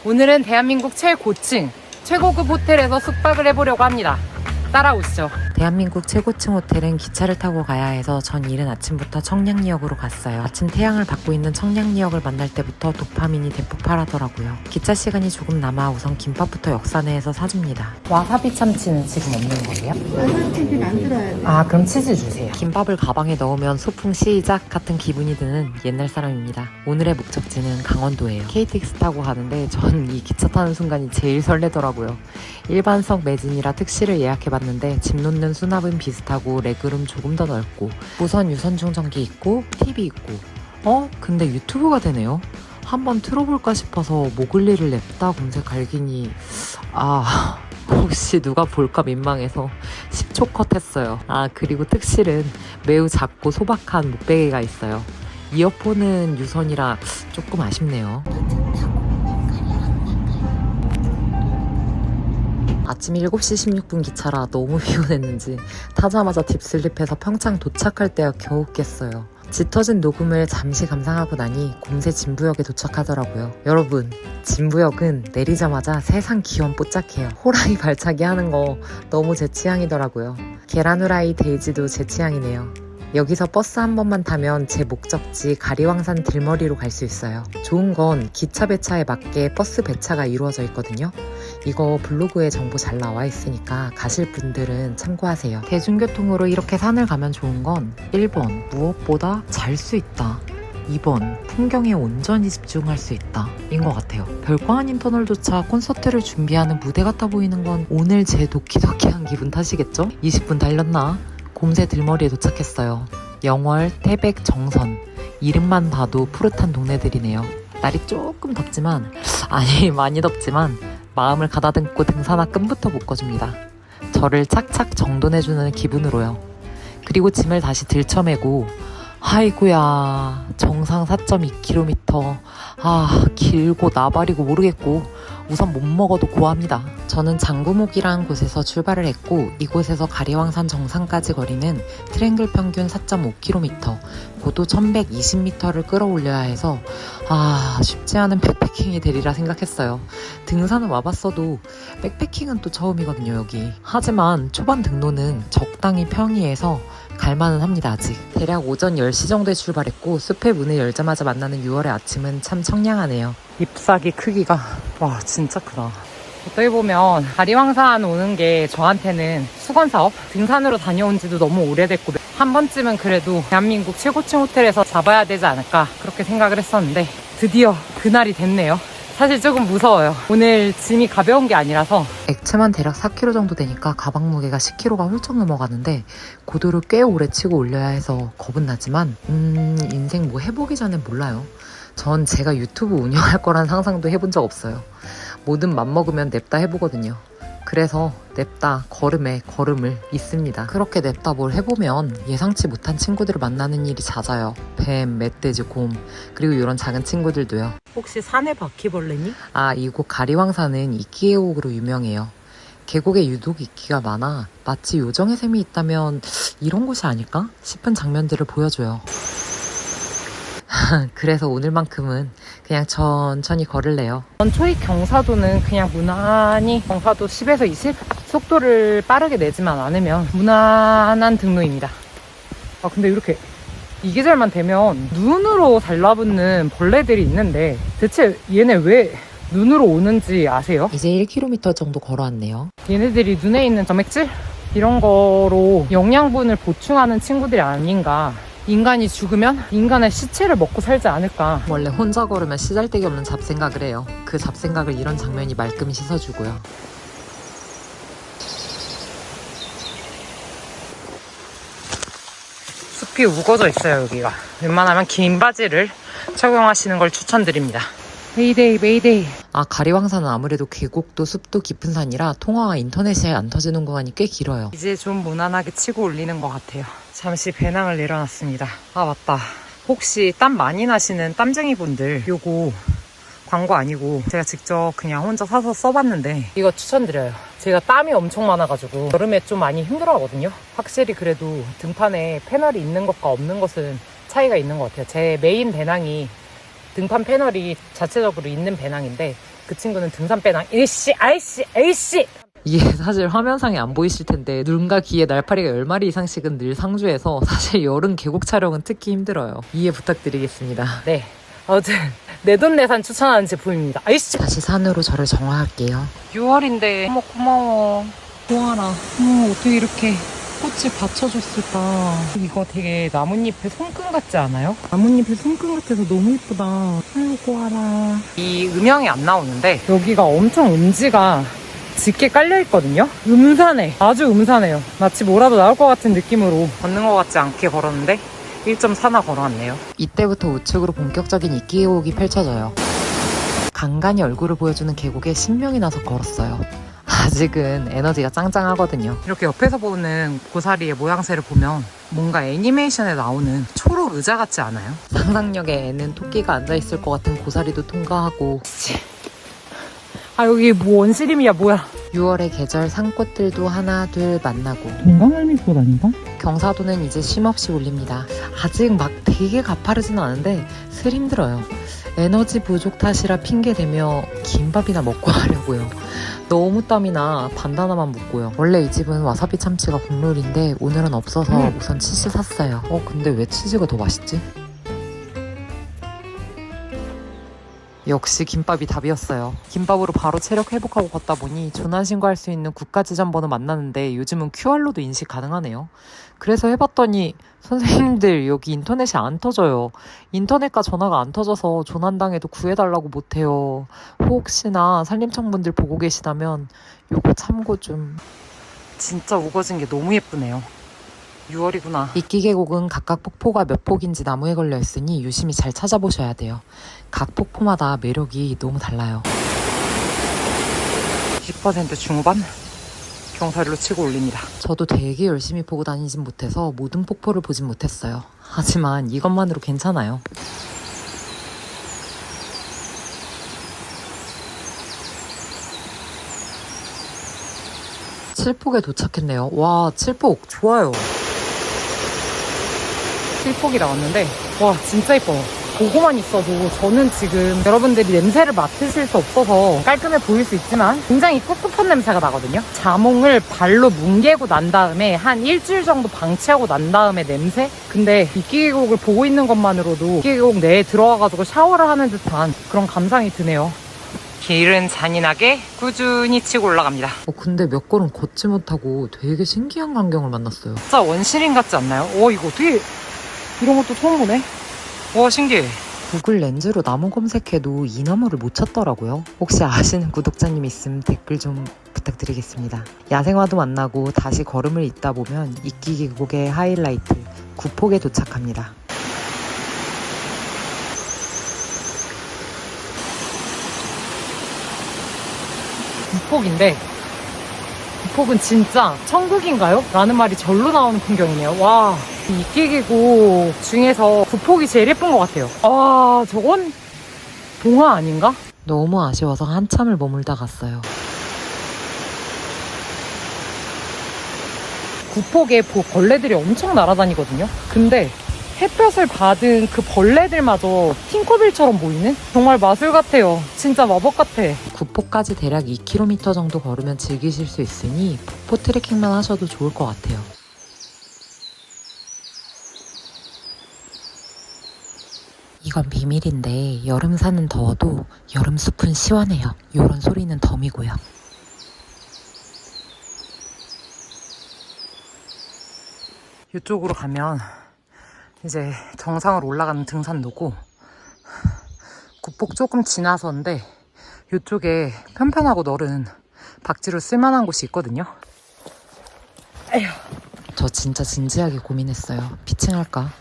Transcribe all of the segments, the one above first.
오늘은 대한민국 최고층, 최고급 호텔에서 숙박을 해보려고 합니다. 따라오시죠. 대한민국 최고층 호텔은 기차를 타고 가야 해서 전 이른 아침부터 청량리역으로 갔어요. 아침 태양을 받고 있는 청량리역을 만날 때부터 도파민이 대폭발하더라고요. 기차 시간이 조금 남아 우선 김밥부터 역사내에서 사줍니다. 와사비 참치는 지금 없는 거예요? 와사비 만들어야 돼. 아, 그럼 치즈 주세요. 김밥을 가방에 넣으면 소풍 시작 같은 기분이 드는 옛날 사람입니다. 오늘의 목적지는 강원도예요. KTX 타고 가는데 전 이 기차 타는 순간이 제일 설레더라고요. 일반석 매진이라 특실을 예약해봤는데 짐 놓는 수납은 비슷하고 레그룸 조금 더 넓고 무선 유선 충전기 있고 TV 있고 근데 유튜브가 되네요. 한번 틀어볼까 싶어서 모글리를 냅다 검색 갈기니 혹시 누가 볼까 민망해서 10초 컷 했어요. 그리고 특실은 매우 작고 소박한 목베개가 있어요. 이어폰은 유선이라 조금 아쉽네요. 아침 7시 16분 기차라 너무 피곤했는지 타자마자 딥슬립해서 평창 도착할 때야 겨우 깼어요. 짙어진 녹음을 잠시 감상하고 나니 곰새 진부역에 도착하더라고요. 여러분, 진부역은 내리자마자 세상 기원 뽀짝해요. 호랑이 발차기 하는 거 너무 제 취향이더라고요. 계란 후라이 데이지도 제 취향이네요. 여기서 버스 한 번만 타면 제 목적지 가리왕산 들머리로 갈 수 있어요. 좋은 건 기차 배차에 맞게 버스 배차가 이루어져 있거든요. 이거 블로그에 정보 잘 나와 있으니까 가실 분들은 참고하세요. 대중교통으로 이렇게 산을 가면 좋은 건 1번 무엇보다 잘 수 있다, 2번 풍경에 온전히 집중할 수 있다 인 것 같아요. 별거 아닌 터널조차 콘서트를 준비하는 무대 같아 보이는 건 오늘 제 도키도키한 기분 탓이겠죠? 20분 달렸나? 곰새 들머리에 도착했어요. 영월, 태백, 정선. 이름만 봐도 푸릇한 동네들이네요. 날이 조금 덥지만 많이 덥지만 마음을 가다듬고 등산화 끈부터 묶어줍니다. 저를 착착 정돈해주는 기분으로요. 그리고 짐을 다시 들쳐매고 아이고야, 정상 4.2km. 길고 나발이고 모르겠고 우선 못 먹어도 고합니다. 저는 장구목이라는 곳에서 출발을 했고 이곳에서 가리왕산 정상까지 거리는 트랭글 평균 4.5km, 고도 1120m를 끌어올려야 해서 쉽지 않은 백패킹이 되리라 생각했어요. 등산은 와봤어도 백패킹은 또 처음이거든요, 여기. 하지만 초반 등로는 적당히 평이해서 갈만은 합니다. 아직. 대략 오전 10시 정도에 출발했고 숲의 문을 열자마자 만나는 6월의 아침은 참 청량하네요. 잎사귀 크기가 진짜 크다. 어떻게 보면 가리왕산 오는 게 저한테는 수건사업? 등산으로 다녀온 지도 너무 오래됐고 한 번쯤은 그래도 대한민국 최고층 호텔에서 잡아야 되지 않을까 그렇게 생각을 했었는데 드디어 그날이 됐네요. 사실 조금 무서워요. 오늘 짐이 가벼운 게 아니라서. 액체만 대략 4kg 정도 되니까 가방 무게가 10kg가 훌쩍 넘어가는데 고도를 꽤 오래 치고 올려야 해서 겁은 나지만 인생 뭐 해보기 전엔 몰라요. 전 제가 유튜브 운영할 거란 상상도 해본 적 없어요. 뭐든 맘먹으면 냅다 해보거든요. 그래서 냅다 걸음에 걸음을 잇습니다. 그렇게 냅다 뭘 해보면 예상치 못한 친구들을 만나는 일이 잦아요. 뱀, 멧돼지, 곰, 그리고 이런 작은 친구들도요. 혹시 산에 바퀴벌레니? 이곳 가리왕산은 이끼 계곡으로 유명해요. 계곡에 유독 이끼가 많아 마치 요정의 샘이 있다면 이런 곳이 아닐까 싶은 장면들을 보여줘요. 그래서 오늘만큼은 그냥 천천히 걸을래요. 초입 경사도는 그냥 무난히 경사도 10에서 20? 속도를 빠르게 내지만 않으면 무난한 등로입니다. 근데 이렇게 이 계절만 되면 눈으로 달라붙는 벌레들이 있는데 대체 얘네 왜 눈으로 오는지 아세요? 이제 1km 정도 걸어왔네요. 얘네들이 눈에 있는 점액질? 이런 거로 영양분을 보충하는 친구들이 아닌가. 인간이 죽으면 인간의 시체를 먹고 살지 않을까. 원래 혼자 걸으면 시잘데기 없는 잡생각을 해요. 그 잡생각을 이런 장면이 말끔히 씻어주고요. 숲이 우거져 있어요, 여기가. 웬만하면 긴 바지를 착용하시는 걸 추천드립니다. 메이데이, 메이데이. 가리왕산은 아무래도 계곡도 숲도 깊은 산이라 통화와 인터넷이 안 터지는 구간이 꽤 길어요. 이제 좀 무난하게 치고 올리는 것 같아요. 잠시 배낭을 내려놨습니다. 맞다. 혹시 땀 많이 나시는 땀쟁이 분들 요거 광고 아니고 제가 직접 그냥 혼자 사서 써봤는데 이거 추천드려요. 제가 땀이 엄청 많아가지고 여름에 좀 많이 힘들어하거든요. 확실히 그래도 등판에 패널이 있는 것과 없는 것은 차이가 있는 것 같아요. 제 메인 배낭이 등판 패널이 자체적으로 있는 배낭인데 그 친구는 등산배낭 일씨 아이씨 에이씨. 이게 사실 화면상에 안 보이실 텐데 눈과 귀에 날파리가 10마리 이상씩은 늘 상주해서 사실 여름 계곡 촬영은 특히 힘들어요. 이해 부탁드리겠습니다. 네, 아무튼 내돈내산 추천하는 제품입니다. 아이씨. 다시 산으로 저를 정화할게요. 6월인데 어머 고마워. 고아라. 어떻게 이렇게 꽃을 받쳐줬을까. 이거 되게 나뭇잎의 손금 같지 않아요? 나뭇잎의 손금 같아서 너무 예쁘다. 아이고 고아라. 이 음영이 안 나오는데 여기가 엄청 음지가 짙게 깔려있거든요? 음산해. 아주 음산해요. 마치 뭐라도 나올 것 같은 느낌으로 걷는 것 같지 않게 걸었는데 1.4나 걸어왔네요. 이때부터 우측으로 본격적인 이끼 계곡이 펼쳐져요. 간간히 얼굴을 보여주는 계곡에 신명이 나서 걸었어요. 아직은 에너지가 짱짱하거든요. 이렇게 옆에서 보는 고사리의 모양새를 보면 뭔가 애니메이션에 나오는 초록 의자 같지 않아요? 상상력에 애는 토끼가 앉아있을 것 같은 고사리도 통과하고. 아 여기 뭐 원시림이야 뭐야. 6월의 계절 산꽃들도 하나 둘 만나고. 동강할미꽃 아닌가? 경사도는 이제 쉼없이 울립니다. 아직 막 되게 가파르진 않은데 슬 힘들어요. 에너지 부족 탓이라 핑계대며 김밥이나 먹고 하려고요. 너무 땀이나 반다나만 묻고요. 원래 이 집은 와사비 참치가 국룰인데 오늘은 없어서 우선 치즈 샀어요. 근데 왜 치즈가 더 맛있지? 역시 김밥이 답이었어요. 김밥으로 바로 체력 회복하고 걷다 보니 조난 신고할 수 있는 국가지점번호 만나는데 요즘은 QR로도 인식 가능하네요. 그래서 해봤더니 선생님들 여기 인터넷이 안 터져요. 인터넷과 전화가 안 터져서 조난당해도 구해달라고 못해요. 혹시나 산림청분들 보고 계시다면 요거 참고 좀. 진짜 우거진 게 너무 예쁘네요. 6월이구나. 이끼 계곡은 각각 폭포가 몇 폭인지 나무에 걸려 있으니 유심히 잘 찾아보셔야 돼요. 각 폭포마다 매력이 너무 달라요. 10% 중후반? 경사리로 치고 올립니다. 저도 되게 열심히 보고 다니진 못해서 모든 폭포를 보진 못했어요. 하지만 이것만으로 괜찮아요. 칠폭에 도착했네요. 와, 칠폭 좋아요. 칠폭이 나왔는데 와 진짜 예뻐요. 보고만 있어도 저는 지금 여러분들이 냄새를 맡으실 수 없어서 깔끔해 보일 수 있지만 굉장히 꿉꿉한 냄새가 나거든요. 자몽을 발로 뭉개고 난 다음에 한 일주일 정도 방치하고 난 다음에 냄새? 근데 이끼 계곡을 보고 있는 것만으로도 이끼 계곡 내에 들어와가지고 샤워를 하는 듯한 그런 감상이 드네요. 길은 잔인하게 꾸준히 치고 올라갑니다. 근데 몇 걸음 걷지 못하고 되게 신기한 광경을 만났어요. 진짜 원시림 같지 않나요? 이거 어떻게 이런 것도 처음 보네. 와 신기해. 구글 렌즈로 나무 검색해도 이 나무를 못 찾더라고요. 혹시 아시는 구독자님 있으면 댓글 좀 부탁드리겠습니다. 야생화도 만나고 다시 걸음을 잇다 보면 이끼 계곡의 하이라이트 구폭에 도착합니다. 구폭인데 구폭은 진짜 천국인가요? 라는 말이 절로 나오는 풍경이네요. 와, 이끼 계곡 중에서 구폭이 제일 예쁜 것 같아요. 아, 저건 동화 아닌가? 너무 아쉬워서 한참을 머물다 갔어요. 구폭에 벌레들이 엄청 날아다니거든요. 근데 햇볕을 받은 그 벌레들마저 팅커벨처럼 보이는? 정말 마술 같아요. 진짜 마법 같아. 구폭까지 대략 2km 정도 걸으면 즐기실 수 있으니 폭포 트레킹만 하셔도 좋을 것 같아요. 이건 비밀인데 여름 산은 더워도 여름 숲은 시원해요. 요런 소리는 덤이고요. 이쪽으로 가면 이제 정상으로 올라가는 등산로고 구폭 조금 지나서인데 이쪽에 편편하고 넓은 박지로 쓸만한 곳이 있거든요. 에휴. 저 진짜 진지하게 고민했어요. 피칭할까?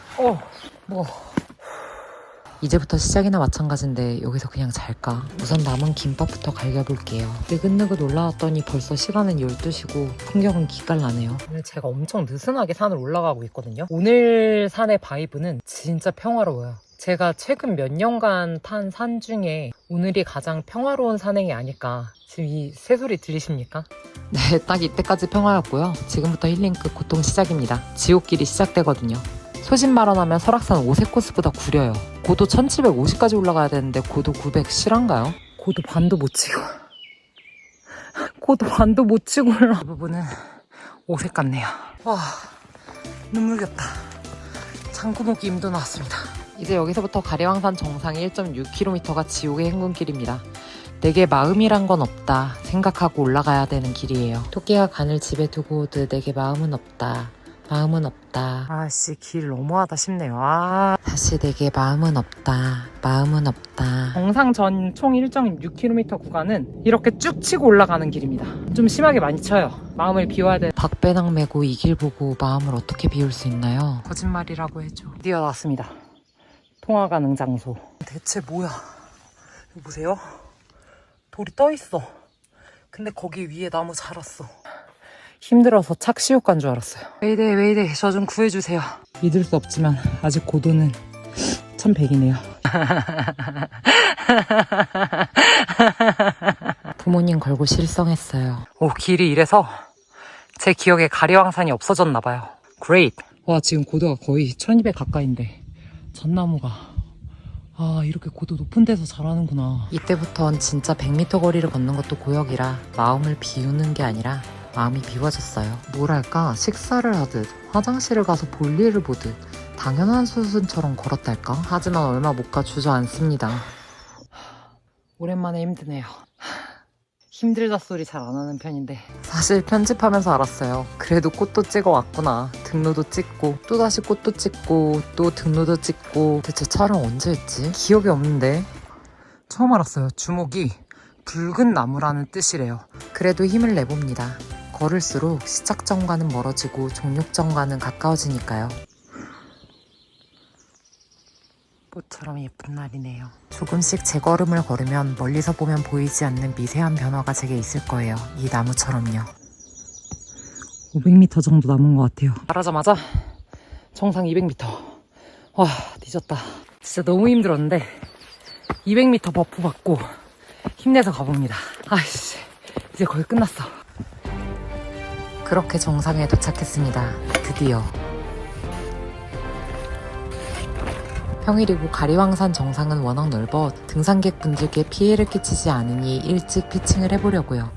이제부터 시작이나 마찬가지인데 여기서 그냥 잘까? 우선 남은 김밥부터 갈겨볼게요. 느긋느긋 올라왔더니 벌써 시간은 12시고 풍경은 기깔나네요. 오늘 제가 엄청 느슨하게 산을 올라가고 있거든요. 오늘 산의 바이브는 진짜 평화로워요. 제가 최근 몇 년간 탄 산 중에 오늘이 가장 평화로운 산행이 아닐까. 지금 이 새소리 들리십니까? 네, 딱 이때까지 평화였고요. 지금부터 힐링 끝 고통 시작입니다. 지옥길이 시작되거든요. 소신 발언하면 설악산 5세 코스보다 구려요. 고도 1750까지 올라가야 되는데 고도 900 실한가요? 고도 반도 못 치고 고도 반도 못 치고 올라. 이 부분은 오색 같네요. 와, 눈물겹다. 장구목 임도 나왔습니다. 이제 여기서부터 가리왕산 정상 1.6km가 지옥의 행군길입니다. 내게 마음이란 건 없다 생각하고 올라가야 되는 길이에요. 토끼가 간을 집에 두고 오듯 내게 마음은 없다. 마음은 없다. 아씨, 길 너무하다 싶네요. 다시 내게 마음은 없다. 마음은 없다. 정상 전 총 1.6km 구간은 이렇게 쭉 치고 올라가는 길입니다. 좀 심하게 많이 쳐요. 마음을 비워야 돼. 박배낭 메고 이 길 보고 마음을 어떻게 비울 수 있나요? 거짓말이라고 해줘. 드디어 나왔습니다. 통화 가능 장소. 대체 뭐야? 이거 보세요. 돌이 떠있어. 근데 거기 위에 나무 자랐어. 힘들어서 착시효 간 줄 알았어요. 웨이데이 저 좀 구해주세요. 믿을 수 없지만 아직 고도는 1100이네요. 부모님 걸고 실성했어요. 오, 길이 이래서 제 기억에 가리왕산이 없어졌나봐요. Great. 와, 지금 고도가 거의 1200 가까이인데 잣나무가 이렇게 고도 높은 데서 자라는구나. 이때부턴 진짜 100m 거리를 걷는 것도 고역이라 마음을 비우는 게 아니라 마음이 비워졌어요. 뭐랄까, 식사를 하듯 화장실을 가서 볼일을 보듯 당연한 수순처럼 걸었달까? 하지만 얼마 못 가 주저앉습니다. 오랜만에 힘드네요. 힘들다 소리 잘 안 하는 편인데 사실 편집하면서 알았어요. 그래도 꽃도 찍어 왔구나. 등로도 찍고 또다시 꽃도 찍고 또 등로도 찍고. 대체 촬영 언제 했지? 기억이 없는데. 처음 알았어요. 주목이 붉은 나무라는 뜻이래요. 그래도 힘을 내봅니다. 걸을수록 시작점과는 멀어지고 종육점과는 가까워지니까요. 꽃처럼 예쁜 날이네요. 조금씩 제 걸음을 걸으면 멀리서 보면 보이지 않는 미세한 변화가 제게 있을 거예요. 이 나무처럼요. 500m 정도 남은 것 같아요. 말하자마자 정상 200m. 와, 뒤졌다. 진짜 너무 힘들었는데 200m 버프 받고 힘내서 가봅니다. 아이씨, 이제 거의 끝났어. 그렇게 정상에 도착했습니다. 드디어. 평일이고 가리왕산 정상은 워낙 넓어 등산객분들께 피해를 끼치지 않으니 일찍 피칭을 해보려고요.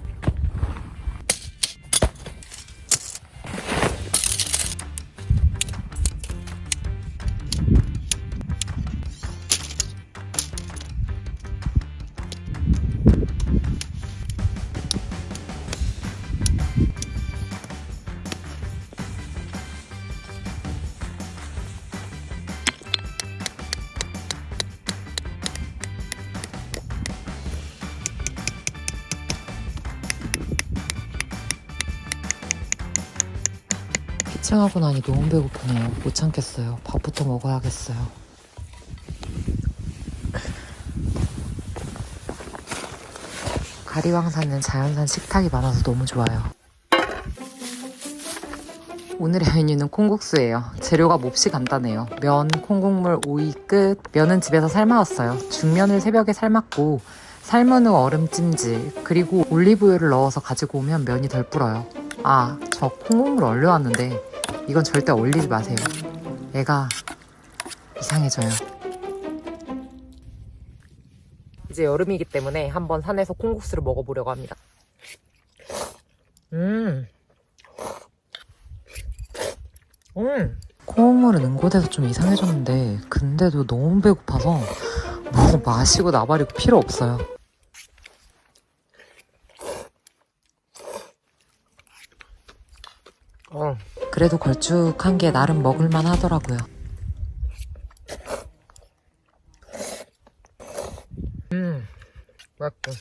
피칭하고 나니 너무 배고프네요. 못 참겠어요. 밥부터 먹어야겠어요. 가리왕산은 자연산 식탁이 많아서 너무 좋아요. 오늘의 메뉴는 콩국수예요. 재료가 몹시 간단해요. 면, 콩국물, 오이 끝. 면은 집에서 삶아왔어요. 중면을 새벽에 삶았고 삶은 후 얼음찜질 그리고 올리브유를 넣어서 가지고 오면 면이 덜 불어요. 저 콩국물 얼려왔는데 이건 절대 얼리지 마세요. 애가 이상해져요. 이제 여름이기 때문에 한번 산에서 콩국수를 먹어보려고 합니다. 콩국물은 응고돼서 좀 이상해졌는데 근데도 너무 배고파서 뭐 마시고 나발이고 필요 없어요. 그래도 걸쭉한 게 나름 먹을만 하더라고요. 맛있다.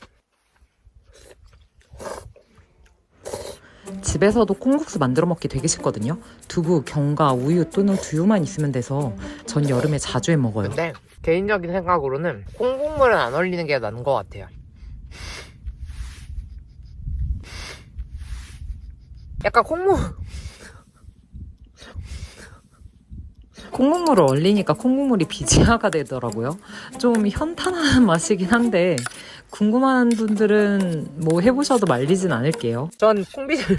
집에서도 콩국수 만들어 먹기 되게 쉽거든요. 두부, 견과, 우유 또는 두유만 있으면 돼서 전 여름에 자주 해 먹어요. 근데 개인적인 생각으로는 콩국물은 안 얼리는 게 나은 것 같아요. 약간 콩국물을 얼리니까 콩국물이 비지아가 되더라고요. 좀 현탄한 맛이긴 한데 궁금한 분들은 뭐 해보셔도 말리진 않을게요. 전 콩비를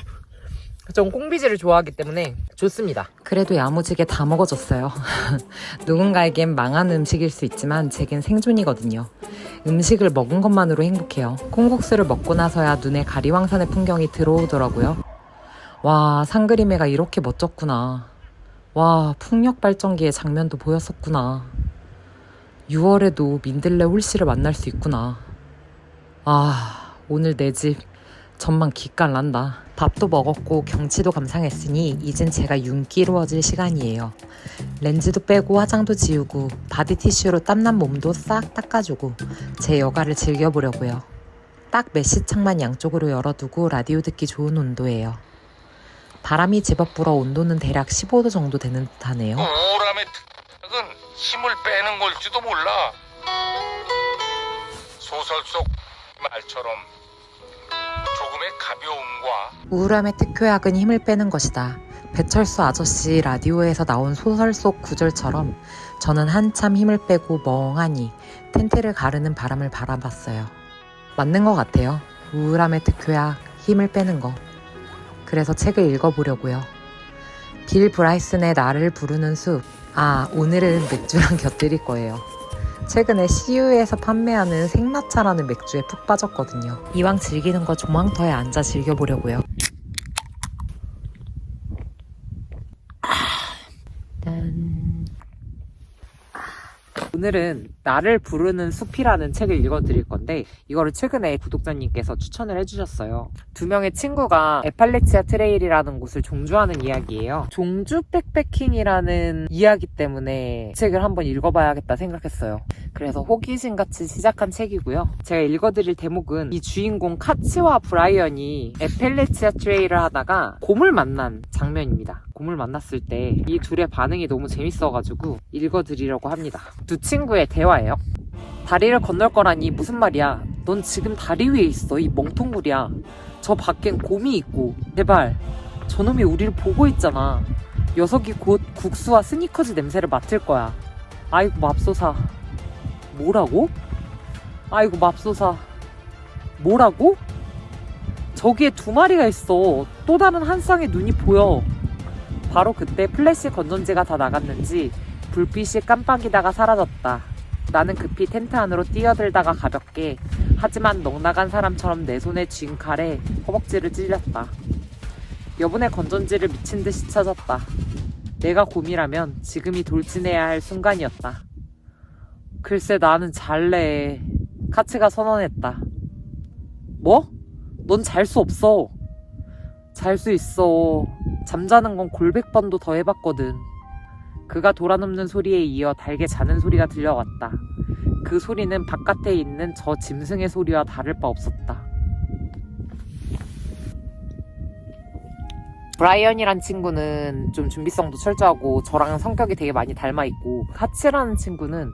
전 꽁비지를 좋아하기 때문에 좋습니다. 그래도 야무지게 다 먹어줬어요. 누군가에겐 망한 음식일 수 있지만 제겐 생존이거든요. 음식을 먹은 것만으로 행복해요. 콩국수를 먹고 나서야 눈에 가리왕산의 풍경이 들어오더라고요. 와, 상그림해가 이렇게 멋졌구나. 와, 풍력발전기의 장면도 보였었구나. 6월에도 민들레 홀씨를 만날 수 있구나. 아, 오늘 내 집 전망 기깔난다. 밥도 먹었고 경치도 감상했으니 이젠 제가 윤기로워질 시간이에요. 렌즈도 빼고 화장도 지우고 바디티슈로 땀난 몸도 싹 닦아주고 제 여가를 즐겨보려고요. 딱 메시창만 양쪽으로 열어두고 라디오 듣기 좋은 온도예요. 바람이 제법 불어 온도는 대략 15도 정도 되는 듯하네요. 우울함의 특징은 힘을 빼는 걸지도 몰라. 소설 속 말처럼 조금의 가벼움과 우울함의 특효약은 힘을 빼는 것이다. 배철수 아저씨 라디오에서 나온 소설 속 구절처럼 저는 한참 힘을 빼고 멍하니 텐트를 가르는 바람을 바라봤어요. 맞는 것 같아요. 우울함의 특효약, 힘을 빼는 거. 그래서 책을 읽어보려고요. 빌 브라이슨의 나를 부르는 숲. 아, 오늘은 맥주랑 곁들일 거예요. 최근에 CU에서 판매하는 생마차라는 맥주에 푹 빠졌거든요. 이왕 즐기는 거 조망터에 앉아 즐겨보려고요. 오늘은 나를 부르는 숲이라는 책을 읽어드릴 건데 이거를 최근에 구독자님께서 추천을 해주셨어요. 두 명의 친구가 에팔레치아 트레일이라는 곳을 종주하는 이야기예요. 종주 백패킹이라는 이야기 때문에 책을 한번 읽어봐야겠다 생각했어요. 그래서 호기심같이 시작한 책이고요. 제가 읽어드릴 대목은 이 주인공 카치와 브라이언이 에팔레치아 트레일을 하다가 곰을 만난 장면입니다. 곰을 만났을 때 이 둘의 반응이 너무 재밌어가지고 읽어드리려고 합니다. 두 친구의 대화예요. 다리를 건널 거라니 무슨 말이야. 넌 지금 다리 위에 있어. 이 멍텅구리야. 저 밖엔 곰이 있고. 제발. 저놈이 우리를 보고 있잖아. 녀석이 곧 국수와 스니커즈 냄새를 맡을 거야. 아이고 맙소사. 뭐라고? 아이고 맙소사. 뭐라고? 저기에 두 마리가 있어. 또 다른 한 쌍의 눈이 보여. 바로 그때 플래시 건전지가 다 나갔는지 불빛이 깜빡이다가 사라졌다. 나는 급히 텐트 안으로 뛰어들다가 가볍게 하지만 넉나간 사람처럼 내 손에 쥔 칼에 허벅지를 찔렸다. 여분의 건전지를 미친 듯이 찾았다. 내가 곰이라면 지금이 돌진해야 할 순간이었다. 글쎄 나는 잘래. 카츠가 선언했다. 뭐? 넌 잘 수 없어. 잘 수 있어. 잠자는 건 골백 번도 더 해봤거든. 그가 돌아눕는 소리에 이어 달게 자는 소리가 들려왔다. 그 소리는 바깥에 있는 저 짐승의 소리와 다를 바 없었다. 브라이언이란 친구는 좀 준비성도 철저하고 저랑 성격이 되게 많이 닮아있고 카츠라는 친구는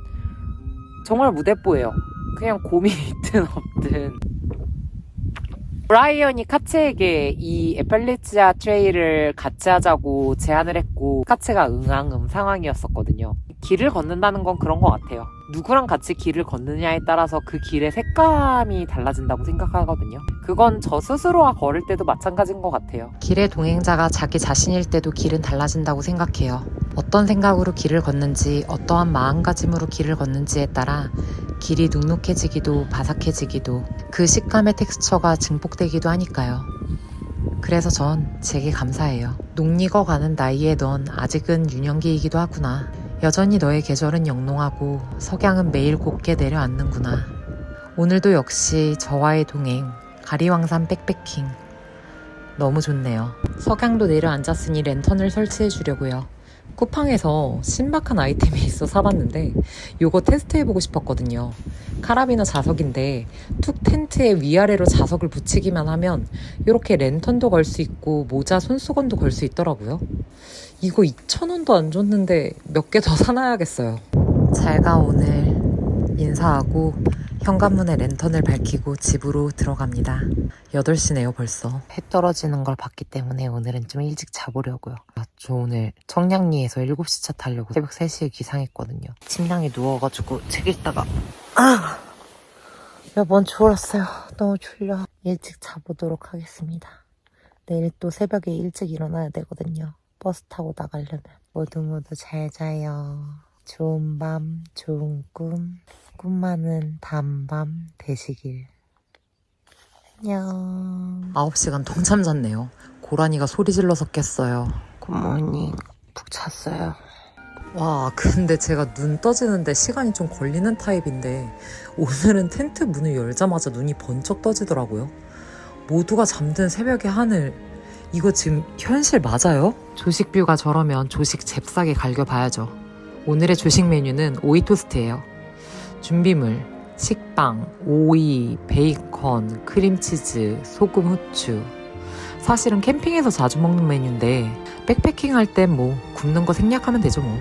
정말 무대뽀예요. 그냥 곰이 있든 없든. 브라이언이 카츠에게 이 에팔레치아 트레일을 같이 하자고 제안을 했고 카츠가 응앙음 상황이었었거든요. 길을 걷는다는 건 그런 것 같아요. 누구랑 같이 길을 걷느냐에 따라서 그 길의 색감이 달라진다고 생각하거든요. 그건 저 스스로와 걸을 때도 마찬가지인 것 같아요. 길의 동행자가 자기 자신일 때도 길은 달라진다고 생각해요. 어떤 생각으로 길을 걷는지, 어떠한 마음가짐으로 길을 걷는지에 따라 길이 눅눅해지기도 바삭해지기도 그 식감의 텍스처가 증폭되기도 하니까요. 그래서 전 제게 감사해요. 녹익어가는 나이에 넌 아직은 유년기이기도 하구나. 여전히 너의 계절은 영롱하고 석양은 매일 곱게 내려앉는구나. 오늘도 역시 저와의 동행, 가리왕산 백패킹 너무 좋네요. 석양도 내려앉았으니 랜턴을 설치해 주려고요. 쿠팡에서 신박한 아이템이 있어 사봤는데 요거 테스트해보고 싶었거든요. 카라비너 자석인데 툭 텐트에 위아래로 자석을 붙이기만 하면 이렇게 랜턴도 걸 수 있고 모자 손수건도 걸 수 있더라고요. 이거 2,000원도 안 줬는데 몇 개 더 사놔야겠어요. 잘가 오늘 인사하고 현관문에 랜턴을 밝히고 집으로 들어갑니다. 8시네요 벌써. 해 떨어지는 걸 봤기 때문에 오늘은 좀 일찍 자보려고요. 저 오늘 청량리에서 7시 차 타려고 새벽 3시에 기상했거든요. 침낭에 누워가지고 책 읽다가 몇 번 졸았어요. 너무 졸려. 일찍 자보도록 하겠습니다. 내일 또 새벽에 일찍 일어나야 되거든요. 버스 타고 나가려면. 모두 모두 잘 자요. 좋은 밤, 좋은 꿈, 꿈 많은 다음 밤 되시길. 안녕. 9시간 통잠 잤네요. 고라니가 소리 질러서 깼어요. 굿모닝. 푹 잤어요. 와, 근데 제가 눈 떠지는데 시간이 좀 걸리는 타입인데 오늘은 텐트 문을 열자마자 눈이 번쩍 떠지더라고요. 모두가 잠든 새벽의 하늘. 이거 지금 현실 맞아요? 조식뷰가 저러면 조식 잽싸게 갈겨봐야죠. 오늘의 조식 메뉴는 오이 토스트예요. 준비물, 식빵, 오이, 베이컨, 크림치즈, 소금, 후추. 사실은 캠핑에서 자주 먹는 메뉴인데 백패킹 할 땐 뭐 굽는 거 생략하면 되죠 뭐.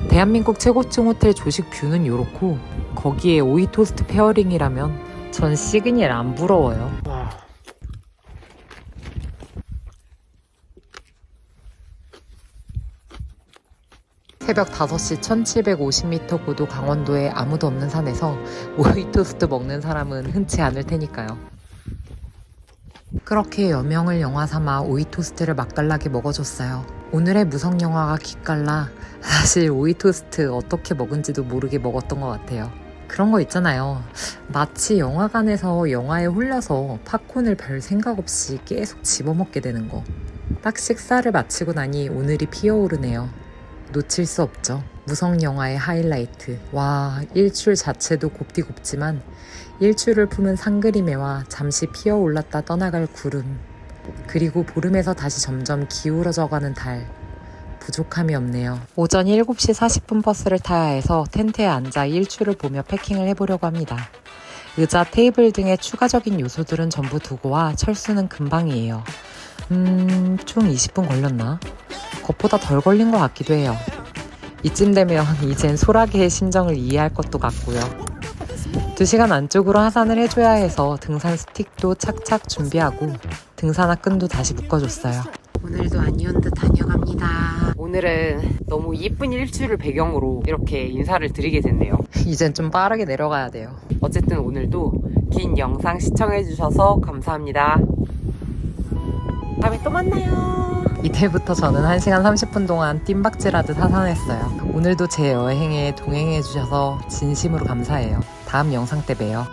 대한민국 최고층 호텔 조식 뷰는 요렇고 거기에 오이 토스트 페어링이라면 전 시그니엘 안 부러워요. 새벽 5시 1750m 고도 강원도에 아무도 없는 산에서 오이 토스트 먹는 사람은 흔치 않을 테니까요. 그렇게 여명을 영화 삼아 오이 토스트를 맛깔나게 먹어줬어요. 오늘의 무성 영화가 기깔나 사실 오이 토스트 어떻게 먹은지도 모르게 먹었던 것 같아요. 그런 거 있잖아요. 마치 영화관에서 영화에 홀려서 팝콘을 별 생각 없이 계속 집어먹게 되는 거. 딱 식사를 마치고 나니 오늘이 피어오르네요. 놓칠 수 없죠. 무성 영화의 하이라이트. 와, 일출 자체도 곱디곱지만 일출을 품은 상그리매와 잠시 피어올랐다 떠나갈 구름, 그리고 보름에서 다시 점점 기울어져가는 달. 부족함이 없네요. 오전 7시 40분 버스를 타야 해서 텐트에 앉아 일출을 보며 패킹을 해보려고 합니다. 의자, 테이블 등의 추가적인 요소들은 전부 두고 와 철수는 금방이에요. 총 20분 걸렸나? 그것보다 덜 걸린 것 같기도 해요. 이쯤 되면 이젠 소라게의 심정을 이해할 것도 같고요. 2시간 안쪽으로 하산을 해줘야 해서 등산 스틱도 착착 준비하고 등산화 끈도 다시 묶어줬어요. 오늘도 아니온드 다녀갑니다. 오늘은 너무 예쁜 일출을 배경으로 이렇게 인사를 드리게 됐네요. 이젠 좀 빠르게 내려가야 돼요. 어쨌든 오늘도 긴 영상 시청해주셔서 감사합니다. 다음에 또 만나요. 이때부터 저는 1시간 30분 동안 뜀박질하듯 하산했어요. 오늘도 제 여행에 동행해주셔서 진심으로 감사해요. 다음 영상 때 봬요.